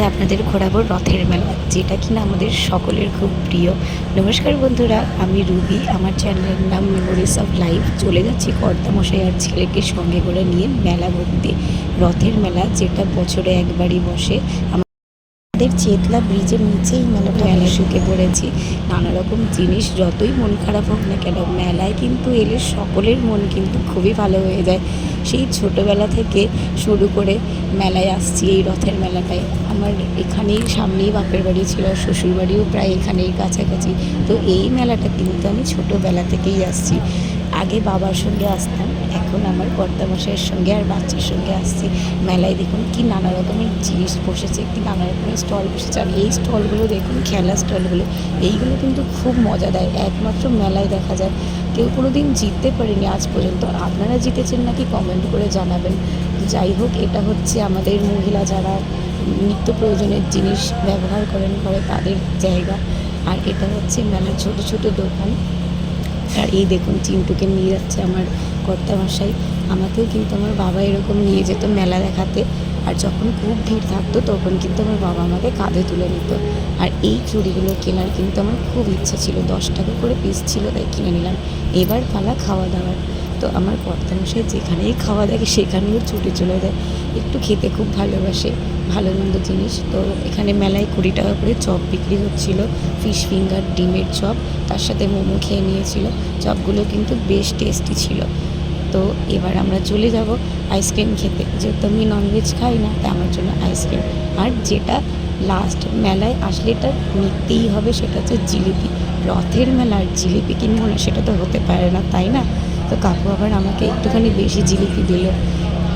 আপনাদের ঘোরাবো রথের মেলা, যেটা কিনা আমাদের সকলের খুব প্রিয়। নমস্কার বন্ধুরা, আমি রুবি। আমার চ্যানেলের নাম মেমোরিজ অফ লাইফ। চলে যাচ্ছি কর্তামশাই আর ছেলেকে সঙ্গে করে নিয়ে মেলা ঘুরতে। রথের মেলা, যেটা বছরে একবারই বসে। আমাদের চেতলা ব্রিজের নিচেই মেলায় ঢুকে পড়েছি। নানা রকম জিনিস, যতই মন খারাপ হোক না কেন, মেলায় কিন্তু এলে সকলের মন কিন্তু খুবই ভালো হয়ে যায়। সেই ছোটোবেলা থেকে শুরু করে মেলায় আসছি, এই রথের মেলাটায়। আমার এখানেই সামনেই বাপের বাড়ি ছিল, শ্বশুরবাড়িও প্রায় এখানেই কাছাকাছি। তো এই মেলাটা কিন্তু আমি ছোটোবেলা থেকেই আসছি। আগে বাবার সঙ্গে আসতাম, এখন আমার কর্তামশাইয়ের সঙ্গে আর বাচ্চার সঙ্গে আসছি। মেলায় দেখুন কি নানা রকমের জিনিস বসেছে, কি নানা রকমের স্টল বসেছে। আর এই স্টলগুলো দেখুন, খেলা স্টলগুলো, এইগুলো কিন্তু খুব মজা দেয়, একমাত্র মেলায় দেখা যায়। কেউ কোনো দিন জিততে পারেনি আজ পর্যন্ত। আপনারা জিতেছেন নাকি কমেন্ট করে জানাবেন। যাই হোক, এটা হচ্ছে আমাদের মহিলা যারা নিত্য প্রয়োজনের জিনিস ব্যবহার করেন ঘরে, তাদের জায়গা। আর এটা হচ্ছে মেলার ছোট ছোট দোকান। আর এই দেখুন, চিন্টুকে নিয়ে যাচ্ছে আমার কর্তামশাই। আমাকেও কিন্তু আমার বাবা এরকম নিয়ে যেত মেলা দেখাতে। আর যখন খুব ভিড় থাকতো তখন কিন্তু আমার বাবা আমাকে কাঁধে তুলে নিত। আর এই চুড়িগুলো কেনার কিন্তু আমার খুব ইচ্ছা ছিল, 10 টাকা করে পিস ছিল, তাই কিনে নিলাম। এবার পালা খাওয়া দাওয়ার। তো আমার কর্তামশাই যেখানেই খাওয়া দেখে সেখানেও ছুটে চলে যায়। একটু খেতে খুব ভালোবাসে ভালো মন্দ জিনিস। তো এখানে মেলায় 20 টাকা করে চপ বিক্রি হচ্ছিল, ফিশ ফিঙ্গার, ডিমের চপ, তার সাথে মোমো খেয়ে নিয়েছিল। চপগুলো কিন্তু বেশ টেস্টি ছিল। তো এবার আমরা চলে যাব আইসক্রিম খেতে, যেহেতু আমি ননভেজ খাই না, তাই আমার জন্য আইসক্রিম। আর যেটা লাস্ট, মেলায় আসলে এটা নিতেই হবে, সেটা হচ্ছে জিলিপি। রথের মেলার জিলিপি কিনবো না, সেটা তো হতে পারে না, তাই না? তো কাকু আবার আমাকে একটুখানি বেশি জিলিপি দিল।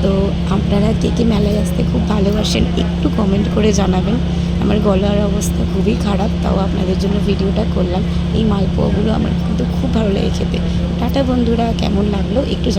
তো আপনারা কে কে মেলায় আসতে খুব ভালোবাসেন একটু কমেন্ট করে জানাবেন। আমার গলার অবস্থা খুবই খারাপ, তাও আপনাদের জন্য ভিডিওটা করলাম। এই মালপোয়াগুলো আমার কিন্তু খুব ভালো লাগে খেতে। টাটা বন্ধুরা, কেমন লাগলো একটু